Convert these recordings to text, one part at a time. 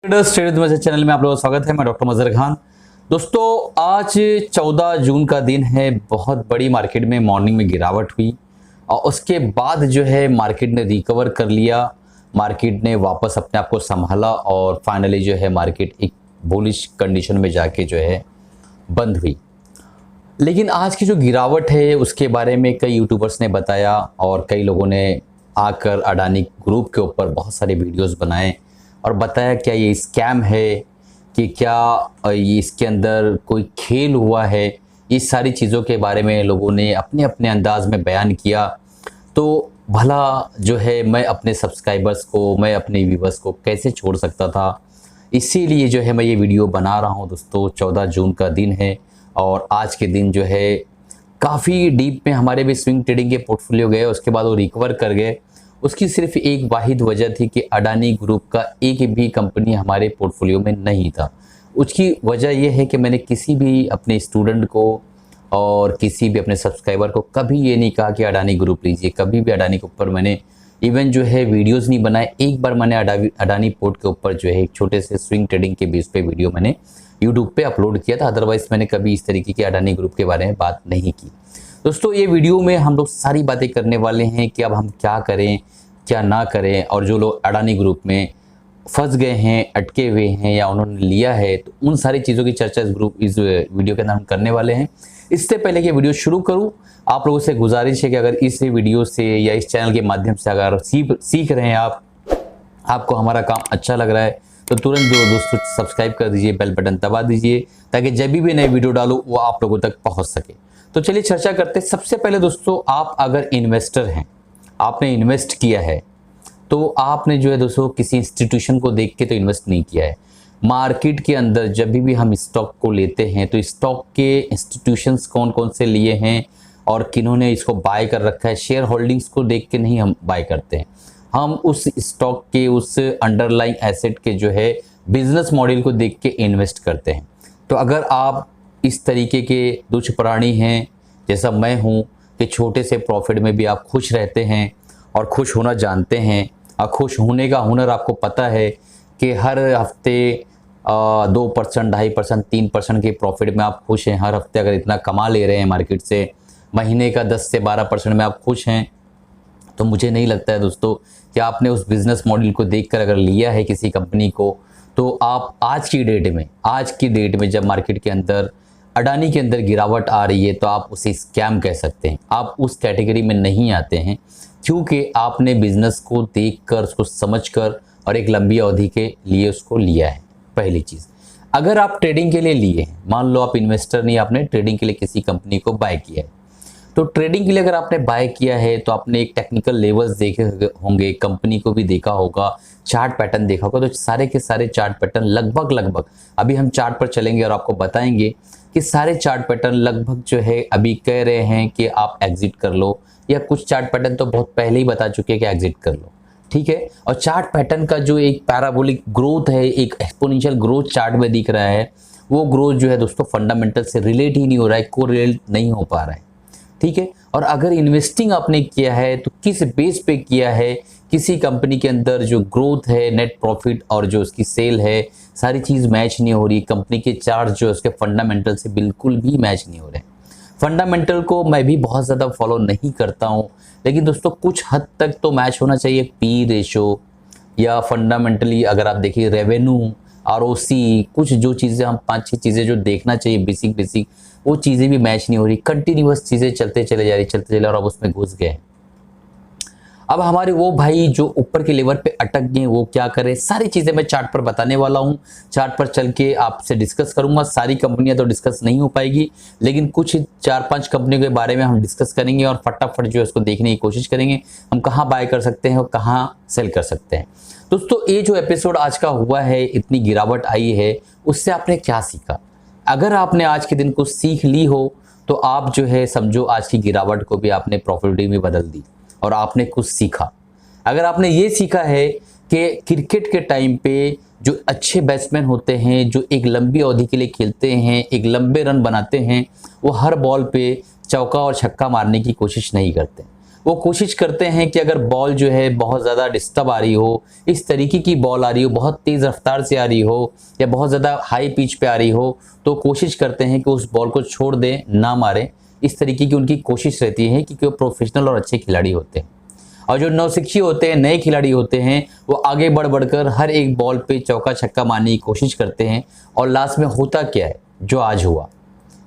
Traders channel में आप लोगों का स्वागत है। मैं डॉक्टर मजहर खान। दोस्तों, आज 14 जून का दिन है। बहुत बड़ी मार्केट में मॉर्निंग में गिरावट हुई और उसके बाद जो है मार्केट ने रिकवर कर लिया। मार्केट ने वापस अपने आप को संभाला और फाइनली जो है मार्केट एक बुलिश कंडीशन में जाके जो है बंद हुई। लेकिन आज की जो गिरावट है उसके बारे में कई यूट्यूबर्स ने बताया और कई लोगों ने आकर अडानी ग्रुप के ऊपर बहुत सारे वीडियोस बनाए और बताया क्या ये स्कैम है कि क्या ये इसके अंदर कोई खेल हुआ है। इस सारी चीज़ों के बारे में लोगों ने अपने अपने अंदाज में बयान किया। तो भला जो है मैं अपने सब्सक्राइबर्स को, मैं अपने व्यूवर्स को कैसे छोड़ सकता था। इसीलिए जो है मैं ये वीडियो बना रहा हूँ। दोस्तों, 14 जून का दिन है और आज के दिन जो है काफ़ी डीप में हमारे भी स्विंग ट्रेडिंग के पोर्टफोलियो गए, उसके बाद वो रिकवर कर गए। उसकी सिर्फ एक वाहिद वजह थी कि अडानी ग्रुप का एक भी कंपनी हमारे पोर्टफोलियो में नहीं था। उसकी वजह यह है कि मैंने किसी भी अपने स्टूडेंट को और किसी भी अपने सब्सक्राइबर को कभी ये नहीं कहा कि अडानी ग्रुप लीजिए। कभी भी अडानी के ऊपर मैंने इवन जो है वीडियोस नहीं बनाए। एक बार मैंने अडानी पोर्ट के ऊपर जो है एक छोटे से स्विंग ट्रेडिंग के बेस पे वीडियो मैंने यूट्यूब पे अपलोड किया था। अदरवाइज़ मैंने कभी इस तरीके की अडानी ग्रुप के बारे में बात नहीं की। दोस्तों, ये वीडियो में हम लोग सारी बातें करने वाले हैं कि अब हम क्या करें, क्या ना करें, और जो लोग अडानी ग्रुप में फंस गए हैं, अटके हुए हैं या उन्होंने लिया है, तो उन सारी चीज़ों की चर्चा इस वीडियो के अंदर हम करने वाले हैं। इससे पहले कि वीडियो शुरू करूं, आप लोगों से गुजारिश है कि अगर इस वीडियो से या इस चैनल के माध्यम से अगर सीख रहे हैं आपको हमारा काम अच्छा लग रहा है, तो तुरंत दोस्तों सब्सक्राइब कर दीजिए, बेल बटन दबा दीजिए ताकि जब भी नई वीडियो डालूँ वो आप लोगों तक पहुँच सके। तो चलिए चर्चा करते हैं। सबसे पहले दोस्तों, आप अगर इन्वेस्टर हैं, आपने इन्वेस्ट किया है, तो आपने जो है दोस्तों किसी इंस्टीट्यूशन को देख के तो इन्वेस्ट नहीं किया है। मार्केट के अंदर जब भी हम स्टॉक को लेते हैं तो स्टॉक के इंस्टीट्यूशंस कौन कौन से लिए हैं और किन्होंने इसको बाय कर रखा है, शेयर होल्डिंग्स को देख के नहीं हम बाय करते हैं। हम उस स्टॉक के, उस अंडरलाइंग एसेट के जो है बिजनेस मॉडल को देख के इन्वेस्ट करते हैं। तो अगर आप इस तरीके के दुष्ट प्राणी हैं जैसा मैं हूँ कि छोटे से प्रॉफिट में भी आप खुश रहते हैं और खुश होना जानते हैं और खुश होने का हुनर आपको पता है कि हर हफ्ते 2%, 2.5%, 3% के प्रॉफिट में आप खुश हैं, हर हफ्ते अगर इतना कमा ले रहे हैं मार्केट से, महीने का 10 से 12% में आप खुश हैं, तो मुझे नहीं लगता है दोस्तों कि आपने उस बिज़नेस मॉडल को देखकर अगर लिया है किसी कंपनी को, तो आप आज की डेट में जब मार्केट के अंदर अडानी के अंदर गिरावट आ रही है तो आप उसे स्कैम कह सकते हैं। आप उस कैटेगरी में नहीं आते हैं क्योंकि आपने बिजनेस को देखकर, उसको समझकर और एक लंबी अवधि के लिए उसको लिया है। पहली चीज़, अगर आप ट्रेडिंग के लिए लिए हैं, मान लो आप इन्वेस्टर नहीं, आपने ट्रेडिंग के लिए किसी कंपनी को बाय किया है, तो ट्रेडिंग के लिए अगर आपने बाय किया है तो आपने एक टेक्निकल लेवल्स देखे होंगे, कंपनी को भी देखा होगा, चार्ट पैटर्न देखा होगा। तो सारे के सारे चार्ट पैटर्न लगभग अभी हम चार्ट पर चलेंगे और आपको बताएंगे कि सारे चार्ट पैटर्न लगभग जो है अभी कह रहे हैं कि आप एग्जिट कर लो, या कुछ चार्ट पैटर्न तो बहुत पहले ही बता चुके हैं कि एग्जिट कर लो। ठीक है, और चार्ट पैटर्न का जो एक पैराबोलिक ग्रोथ है, एक एक्सपोनेंशियल ग्रोथ चार्ट में दिख रहा है, वो ग्रोथ जो है दोस्तों फंडामेंटल से रिलेट ही नहीं हो रहा है, कोरिलेट नहीं हो पा रहा है। ठीक है, और अगर इन्वेस्टिंग आपने किया है तो किस बेस पे किया है, किसी कंपनी के अंदर जो ग्रोथ है, नेट प्रॉफिट और जो उसकी सेल है, सारी चीज़ मैच नहीं हो रही। कंपनी के चार्ट जो है उसके फंडामेंटल से बिल्कुल भी मैच नहीं हो रहे। फंडामेंटल को मैं भी बहुत ज़्यादा फॉलो नहीं करता हूँ, लेकिन दोस्तों कुछ हद तक तो मैच होना चाहिए। पी रेशो या फंडामेंटली अगर आप देखिए रेवेन्यू, आरओसी, कुछ जो चीज़ें हम 5-6 चीज़ें जो देखना चाहिए बेसिक, वो चीज़ें भी मैच नहीं हो रही। कंटिन्यूअस चीज़ें चलते चले जा रही और अब उसमें घुस गए। अब हमारे वो भाई जो ऊपर के लेवल पे अटक गए वो क्या करें, सारी चीज़ें मैं चार्ट पर बताने वाला हूँ। चार्ट पर चल के आपसे डिस्कस करूँगा। सारी कंपनियाँ तो डिस्कस नहीं हो पाएगी, लेकिन कुछ 4-5 कंपनियों के बारे में हम डिस्कस करेंगे और फटाफट जो है उसको देखने की कोशिश करेंगे, हम कहाँ बाय कर सकते हैं और कहाँ सेल कर सकते हैं। दोस्तों, ये जो एपिसोड आज का हुआ है, इतनी गिरावट आई है, उससे आपने क्या सीखा? अगर आपने आज के दिन को सीख ली हो तो आप जो है समझो आज की गिरावट को भी आपने प्रॉफिट में बदल दी और आपने कुछ सीखा। अगर आपने ये सीखा है कि क्रिकेट के टाइम पे जो अच्छे बैट्समैन होते हैं, जो एक लंबी अवधि के लिए खेलते हैं, एक लंबे रन बनाते हैं, वो हर बॉल पे चौका और छक्का मारने की कोशिश नहीं करते। वो कोशिश करते हैं कि अगर बॉल जो है बहुत ज़्यादा डिस्टर्ब आ रही हो, इस तरीके की बॉल आ रही हो, बहुत तेज़ रफ्तार से आ रही हो या बहुत ज़्यादा हाई पिच पे आ रही हो, तो कोशिश करते हैं कि उस बॉल को छोड़ दें, ना मारें। इस तरीके की उनकी कोशिश रहती है, क्योंकि वो प्रोफेशनल और अच्छे खिलाड़ी होते हैं। और जो नौसिखिए होते हैं, नए खिलाड़ी होते हैं, वो आगे बढ़ बढ़कर हर एक बॉल पे चौका छक्का मारने की कोशिश करते हैं, और लास्ट में होता क्या है, जो आज हुआ,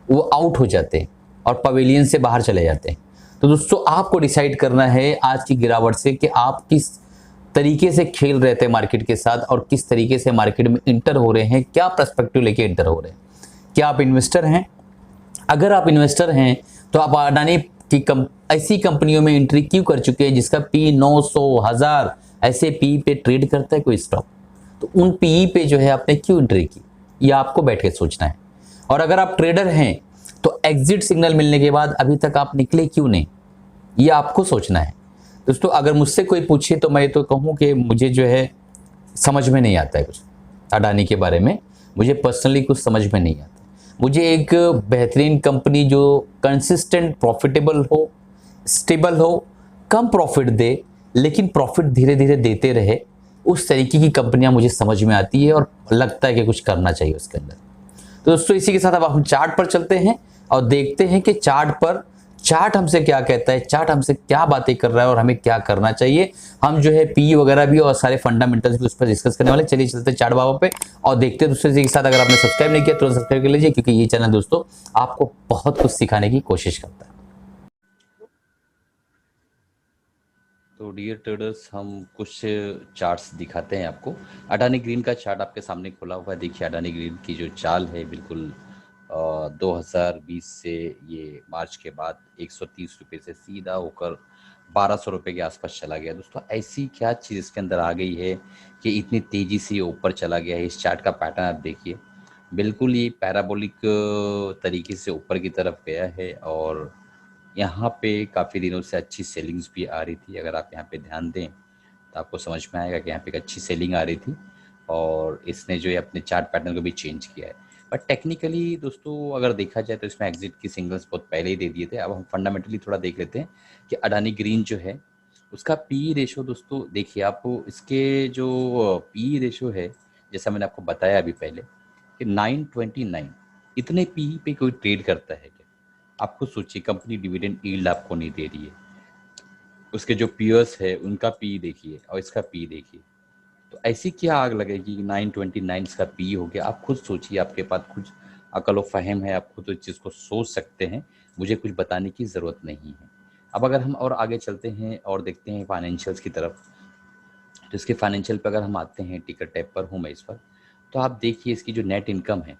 वो आउट हो जाते हैं और पवेलियन से बाहर चले जाते हैं। तो दोस्तों, आपको डिसाइड करना है आज की गिरावट से कि आप किस तरीके से खेल रहे थे मार्केट के साथ, और किस तरीके से मार्केट में इंटर हो रहे हैं, क्या पर्सपेक्टिव लेके इंटर हो रहे हैं। क्या आप इन्वेस्टर हैं? अगर आप इन्वेस्टर हैं तो आप अडानी की ऐसी कंपनियों में एंट्री क्यों कर चुके हैं जिसका पी 900 1000 ऐसे पी पे ट्रेड करता है कोई स्टॉक? तो उन पी पे जो है आपने क्यों एंट्री की, ये आपको बैठ के सोचना है। और अगर आप ट्रेडर हैं तो एग्जिट सिग्नल मिलने के बाद अभी तक आप निकले क्यों नहीं, ये आपको सोचना है। दोस्तों, अगर मुझसे कोई पूछे तो मैं तो कहूँ कि मुझे जो है समझ में नहीं आता है कुछ अडानी के बारे में। मुझे पर्सनली कुछ समझ में नहीं आता। मुझे एक बेहतरीन कंपनी जो कंसिस्टेंट प्रॉफिटेबल हो, स्टेबल हो, कम प्रॉफिट दे लेकिन प्रॉफिट धीरे धीरे देते रहे, उस तरीके की कंपनियां मुझे समझ में आती है और लगता है कि कुछ करना चाहिए उसके अंदर। तो दोस्तों, इसी के साथ अब हम चार्ट पर चलते हैं और देखते हैं कि चार्ट हमसे क्या कहता है, चार्ट हमसे क्या बातें कर रहा है और हमें क्या करना चाहिए। हम जो है पी वगैरह भी और सारे फंडामेंटल्स भी उस पर डिस्कस करने वाले। चलिए चलते हैं चार्ट बाबा पे और देखते हैं दूसरे के साथ। अगर आपने सब्सक्राइब नहीं किया तो सब्सक्राइब कर लीजिए, क्योंकि ये चैनल दोस्तों आपको बहुत कुछ सिखाने की कोशिश करता है। तो डियर ट्रेडर्स, हम कुछ चार्ट्स दिखाते हैं आपको। अडानी ग्रीन का चार्ट आपके सामने खुला हुआ है। देखिए, अडानी ग्रीन की जो चाल है बिल्कुल 2020 से ये मार्च के बाद 130 रुपये से सीधा होकर 1200 रुपये के आसपास चला गया। दोस्तों, ऐसी क्या चीज़ इसके अंदर आ गई है कि इतनी तेज़ी से ये ऊपर चला गया है। इस चार्ट का पैटर्न आप देखिए, बिल्कुल ये पैराबोलिक तरीके से ऊपर की तरफ गया है और यहाँ पे काफ़ी दिनों से अच्छी सेलिंग्स भी आ रही थी। अगर आप यहाँ पे ध्यान दें तो आपको समझ में आएगा कि यहाँ पे एक अच्छी सेलिंग आ रही थी और इसने जो है अपने चार्ट पैटर्न को भी चेंज किया है। बट टेक्निकली दोस्तों अगर देखा जाए तो इसमें एग्जिट की सिग्नल्स बहुत पहले ही दे दिए थे। अब हम फंडामेंटली थोड़ा देख लेते हैं कि अडानी ग्रीन जो है उसका पी रेशो दोस्तों देखिए आप, इसके जो पी रेशो है जैसा मैंने आपको बताया अभी पहले कि 929, इतने पी पे कोई ट्रेड करता है क्या? आप खुद सोचिए, कंपनी डिविडेंड यील्ड आपको नहीं दे रही है, उसके जो पीयर्स है उनका पी देखिए और इसका पी देखिए, तो ऐसी क्या आग लगेगी कि 929 इसका पी हो गया? आप खुद सोचिए, आपके पास कुछ अकल व फहम है, आप खुद इस चीज़ को सोच सकते हैं, मुझे कुछ बताने की ज़रूरत नहीं है। अब अगर हम और आगे चलते हैं और देखते हैं फाइनेंशियल्स की तरफ, तो इसके फाइनेंशियल पे अगर हम आते हैं, टिकर टैब पर हूँ मैं इस पर, तो आप देखिए इसकी जो नेट इनकम है,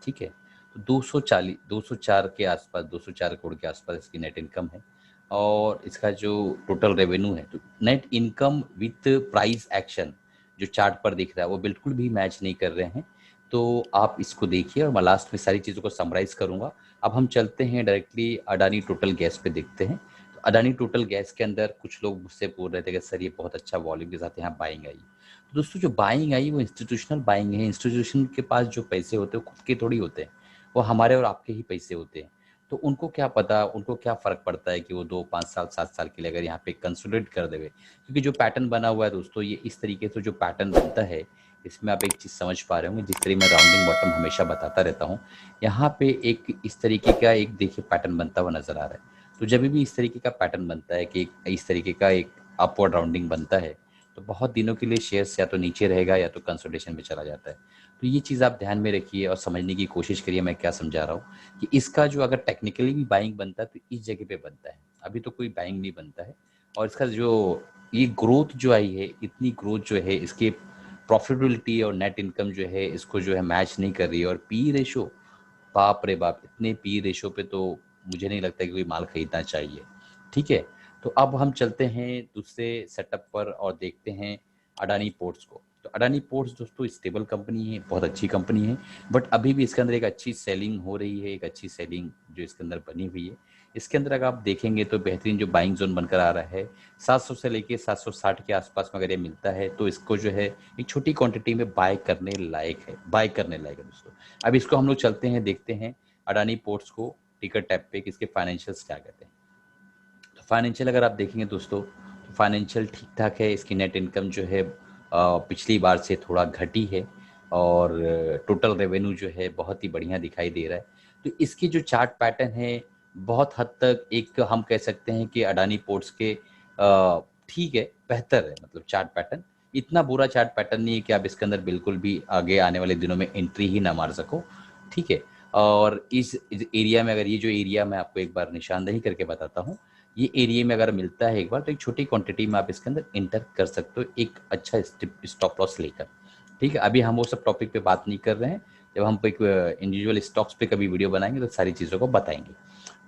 ठीक है, तो 204 के आसपास, 204 करोड़ के आसपास इसकी नेट इनकम है। और इसका जो टोटल रेवेन्यू है, तो net income with price action जो चार्ट पर दिख रहा है वो बिल्कुल भी मैच नहीं कर रहे हैं। तो आप इसको देखिए और मैं लास्ट में सारी चीज़ों को समराइज़ करूँगा। अब हम चलते हैं डायरेक्टली अडानी टोटल गैस पे देखते हैं। तो अडानी टोटल गैस के अंदर कुछ लोग मुझसे बोल रहे थे कि सर ये बहुत अच्छा वॉल्यूम के साथ यहाँ बाइंग आई। तो दोस्तों, जो बाइंग आई वो इंस्टीट्यूशनल बाइंग है। इंस्टीट्यूशन के पास जो पैसे होते हैं वो खुद के थोड़ी होते हैं, वो हमारे और आपके ही पैसे होते हैं। तो उनको क्या पता, उनको क्या फ़र्क पड़ता है कि वो 2 5 साल 7 साल के लिए अगर यहाँ पे कंसोलिडेट कर देवे। क्योंकि जो पैटर्न बना हुआ है दोस्तों, ये इस तरीके से जो पैटर्न बनता है, इसमें आप एक चीज़ समझ पा रहे होंगे, जिस तरह मैं राउंडिंग बॉटम हमेशा बताता रहता हूँ, यहाँ पे एक इस तरीके का एक देखिए पैटर्न बनता हुआ नज़र आ रहा है। तो जब भी इस तरीके का पैटर्न बनता है कि इस तरीके का एक अपवर्ड राउंडिंग बनता है, तो बहुत दिनों के लिए शेयर्स या तो नीचे रहेगा या तो कंसोलिडेशन में चला जाता है। तो ये चीज़ आप ध्यान में रखिए और समझने की कोशिश करिए मैं क्या समझा रहा हूँ कि इसका जो अगर टेक्निकली भी बाइंग बनता है तो इस जगह पे बनता है, अभी तो कोई बाइंग नहीं बनता है। और इसका जो ये ग्रोथ जो आई है, इतनी ग्रोथ जो है, इसके प्रॉफिटेबिलिटी और नेट इनकम जो है इसको जो है मैच नहीं कर रही है। और पी रेशो, बाप रे बाप, इतने पी रेशो पे तो मुझे नहीं लगता कि कोई माल खरीदना चाहिए। ठीक है, तो अब हम चलते हैं दूसरे सेटअप पर और देखते हैं अडानी पोर्ट्स को। तो अडानी पोर्ट्स दोस्तों स्टेबल कंपनी है, बहुत अच्छी कंपनी है, बट अभी भी इसके अंदर एक अच्छी सेलिंग हो रही है, एक अच्छी सेलिंग जो इसके अंदर बनी हुई है। इसके अंदर अगर आप देखेंगे तो बेहतरीन जो बाइंग जोन बनकर आ रहा है 700 से लेके 760 के आसपास में अगर ये मिलता है तो इसको जो है एक छोटी क्वांटिटी में बाय करने लायक है, दोस्तों। अब इसको हम लोग चलते हैं, देखते हैं अडानी पोर्ट्स को टिकर टैब पे कि इसके फाइनेंशियल्स क्या कहते हैं। तो फाइनेंशियल अगर आप देखेंगे दोस्तों, तो फाइनेंशियल ठीक ठाक है। इसकी नेट इनकम जो है पिछली बार से थोड़ा घटी है, और टोटल रेवेन्यू जो है बहुत ही बढ़िया दिखाई दे रहा है। तो इसकी जो चार्ट पैटर्न है बहुत हद तक एक हम कह सकते हैं कि अडानी पोर्ट्स के ठीक है, बेहतर है। मतलब चार्ट पैटर्न इतना बुरा चार्ट पैटर्न नहीं है कि आप इसके अंदर बिल्कुल भी आगे आने वाले दिनों में एंट्री ही ना मार सको। ठीक है। और इस एरिया में, अगर ये जो एरिया मैं आपको एक बार निशानदेही करके बताता हूँ, ये एरिया में अगर मिलता है एक बार, तो एक छोटी क्वांटिटी में आप इसके अंदर इंटर कर सकते हो एक अच्छा स्टॉप लॉस लेकर। ठीक है। अभी हम वो सब टॉपिक पे बात नहीं कर रहे हैं। जब हम एक इंडिविजुअल स्टॉक्स पे कभी वीडियो बनाएंगे तो सारी चीज़ों को बताएंगे।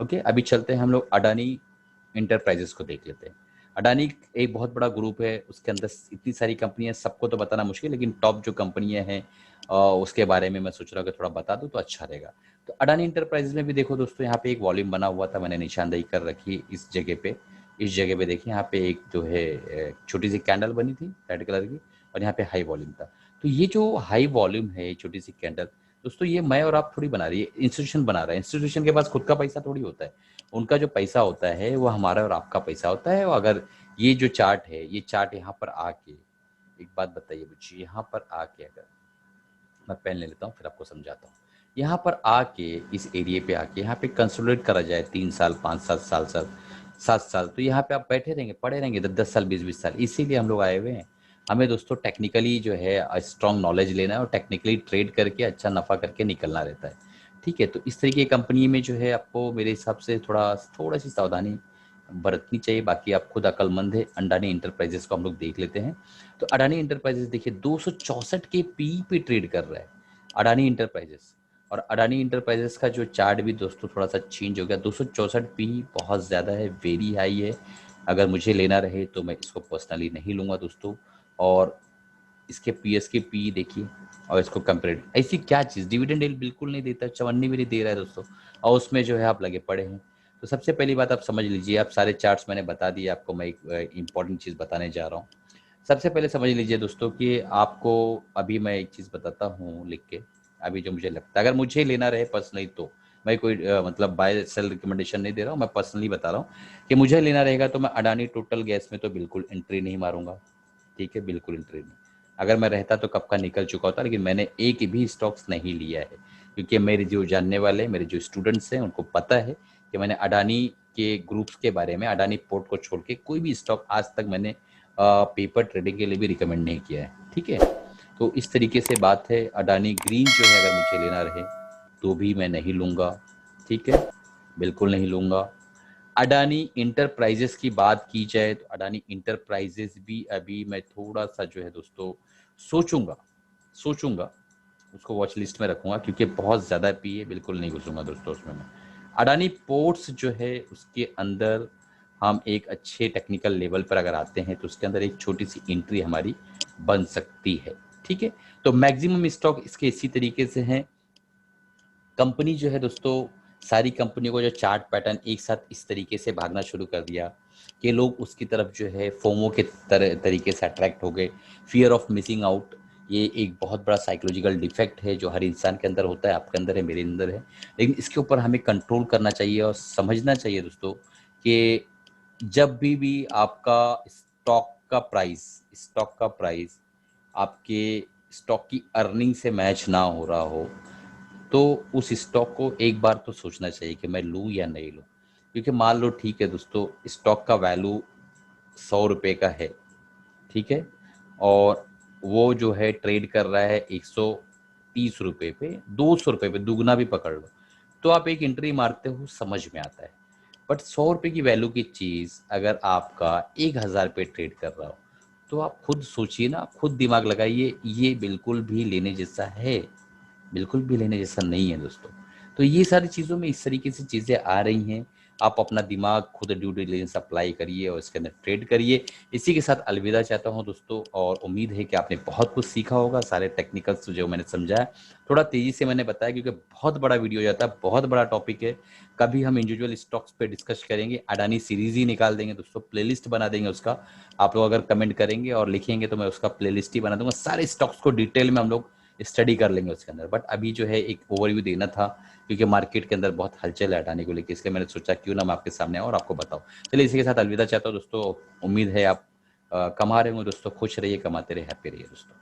ओके, अभी चलते हैं हम लोग अडानी इंटरप्राइजेस को देख लेते हैं। अडानी एक बहुत बड़ा ग्रुप है, उसके अंदर इतनी सारी कंपनियां, सबको तो बताना मुश्किल, लेकिन टॉप जो कंपनियां हैं उसके बारे में मैं सोच रहा हूँ कि थोड़ा बता दूं तो अच्छा रहेगा। तो अडानी इंटरप्राइजेस में भी देखो दोस्तों, यहाँ पे एक वॉल्यूम बना हुआ था, मैंने निशानदेही कर रखी है इस जगह पे। इस जगह पे देखिए, यहाँ पे एक जो है छोटी सी कैंडल बनी थी रेड कलर की, और यहाँ पे हाई वॉल्यूम था। तो ये जो हाई वॉल्यूम है, छोटी सी कैंडल दोस्तों, ये मैं और आप थोड़ी बना रही है, इंस्टीट्यूशन बना रहा है। इंस्टीट्यूशन के पास खुद का पैसा थोड़ी होता है, उनका जो पैसा होता है वो हमारा और आपका पैसा होता है। और अगर ये जो चार्ट है, ये चार्ट यहाँ पर आके, एक बात बताइए मुझे, यहाँ पर आके, अगर मैं पेन ले लेता हूँ फिर आपको समझाता हूँ, यहाँ पर आके इस एरिया पे आके यहाँ पे कंसोलिडेट करा जाए 3 साल, 5 साल, 7 साल, 7 साल, तो यहाँ पे आप बैठे रहेंगे, पड़े रहेंगे 10 10 साल, 20 20 साल। इसीलिए हम लोग आए हुए हैं। हमें दोस्तों टेक्निकली जो है स्ट्रॉन्ग नॉलेज लेना है, और टेक्निकली ट्रेड करके अच्छा नफा करके निकलना रहता है। ठीक है। तो इस तरीके की कंपनी में जो है आपको मेरे हिसाब से थोड़ा थोड़ा सी सावधानी बरतनी चाहिए। बाकी आप खुद अकलमंद है। अडानी इंटरप्राइजेस को हम लोग देख लेते हैं। तो अडानी इंटरप्राइजेस देखिए 264 के पी पे ट्रेड कर रहा है अडानी इंटरप्राइजेस। और अडानी इंटरप्राइजेस का जो चार्ट भी दोस्तों थोड़ा सा चेंज हो गया। 264 पी बहुत ज़्यादा है, वेरी हाई है। अगर मुझे लेना रहे तो मैं इसको पर्सनली नहीं लूँगा दोस्तों। और इसके पीएस के पी देखिए, और इसको कंपेयर, ऐसी क्या चीज़, डिविडेंड यील्ड बिल्कुल नहीं देता, चवन्नी भी नहीं दे रहा है दोस्तों, और उसमें जो है आप लगे पड़े हैं। तो सबसे पहली बात आप समझ लीजिए, आप सारे चार्ट्स मैंने बता दिए आपको। मैं एक इंपॉर्टेंट चीज़ बताने जा रहा हूँ। सबसे पहले समझ लीजिए दोस्तों कि आपको, अभी मैं एक चीज़ बताता हूँ लिख के, अभी जो मुझे लगता है, अगर मुझे लेना रहे पर्सनली, तो मैं कोई मतलब बाय सेल रिकमेंडेशन नहीं दे रहा हूँ, मैं पर्सनली बता रहा हूँ कि मुझे लेना रहेगा तो मैं अडानी टोटल गैस में तो बिल्कुल एंट्री नहीं मारूंगा। ठीक है, बिल्कुल एंट्री नहीं। अगर मैं रहता तो कब का निकल चुका होता, लेकिन मैंने एक भी स्टॉक्स नहीं लिया है, क्योंकि मेरे जो जानने वाले, मेरे जो स्टूडेंट्स हैं, उनको पता है कि मैंने अडानी के ग्रुप्स के बारे में, अडानी पोर्ट को छोड़ के कोई भी स्टॉक आज तक मैंने पेपर ट्रेडिंग के लिए भी रिकमेंड नहीं किया है। ठीक है। तो इस तरीके से बात है। अडानी ग्रीन जो है, अगर मुझे लेना रहे तो भी मैं नहीं लूँगा। ठीक है, बिल्कुल नहीं लूँगा। अडानी इंटरप्राइजेस की बात की जाए तो अडानी इंटरप्राइजेस भी अभी मैं थोड़ा सा जो है दोस्तों सोचूंगा, सोचूंगा उसको वॉच लिस्ट में रखूंगा, क्योंकि बहुत ज़्यादा पी है, बिल्कुल नहीं घुसूंगा दोस्तों उसमें मैं। अडानी पोर्ट्स जो है उसके अंदर हम एक अच्छे टेक्निकल लेवल पर अगर आते हैं तो उसके अंदर एक छोटी सी एंट्री हमारी बन सकती है। ठीक है। तो मैक्सिमम स्टॉक इसके इसी तरीके से हैं। कंपनी जो है दोस्तों, सारी कंपनियों को जो चार्ट पैटर्न एक साथ इस तरीके से भागना शुरू कर दिया कि लोग उसकी तरफ जो है फोमो के तरीके से अट्रैक्ट हो गए। फियर ऑफ मिसिंग आउट, ये एक बहुत बड़ा साइकोलॉजिकल डिफेक्ट है जो हर इंसान के अंदर होता है, आपके अंदर है, मेरे अंदर है। लेकिन इसके ऊपर हमें कंट्रोल करना चाहिए और समझना चाहिए दोस्तों कि जब भी आपका स्टॉक का प्राइस आपके स्टॉक की अर्निंग से मैच ना हो रहा हो, तो उस स्टॉक को एक बार तो सोचना चाहिए कि मैं लूँ या नहीं लूँ। क्योंकि मान लो ठीक है दोस्तों, स्टॉक का वैल्यू 100 रुपये का है। ठीक है। और वो जो है ट्रेड कर रहा है 130 रुपये पे, 200 रुपये पे, दुगना भी पकड़ लो, तो आप एक एंट्री मारते हो, समझ में आता है। बट 100 रुपये की वैल्यू की चीज़ अगर आपका 1000 पे ट्रेड कर रहा हो, तो आप खुद सोचिए ना, आप खुद दिमाग लगाइए, ये बिल्कुल भी लेने जैसा है, बिल्कुल भी लेने जैसा नहीं है दोस्तों। तो ये सारी चीज़ों में इस तरीके से चीज़ें आ रही हैं। आप अपना दिमाग खुद ड्यू डिलिजेंस अप्लाई करिए और इसके अंदर ट्रेड करिए। इसी के साथ अलविदा चाहता हूं दोस्तों, और उम्मीद है कि आपने बहुत कुछ सीखा होगा। सारे टेक्निकल्स जो मैंने समझाया थोड़ा तेज़ी से मैंने बताया, क्योंकि बहुत बड़ा वीडियो हो जाता है, बहुत बड़ा टॉपिक है। कभी हम इंडिविजुअल स्टॉक्स पे डिस्कस करेंगे, अडानी सीरीज ही निकाल देंगे दोस्तों, प्लेलिस्ट बना देंगे उसका। आप लोग अगर कमेंट करेंगे और लिखेंगे तो मैं उसका प्लेलिस्ट ही बना दूंगा। सारे स्टॉक्स को डिटेल में हम लोग स्टडी कर लेंगे उसके अंदर। बट अभी जो है एक ओवरव्यू देना था, क्योंकि मार्केट के अंदर बहुत हलचल है हटाने को लेकर, इसलिए मैंने सोचा क्यों ना मैं आपके सामने आऊं और आपको बताऊं। चलिए इसी के साथ अलविदा चाहता हूँ दोस्तों। उम्मीद है आप कमा रहे होंगे दोस्तों, खुश रहिए, कमाते रहिए, हैप्पी रहिए दोस्तों।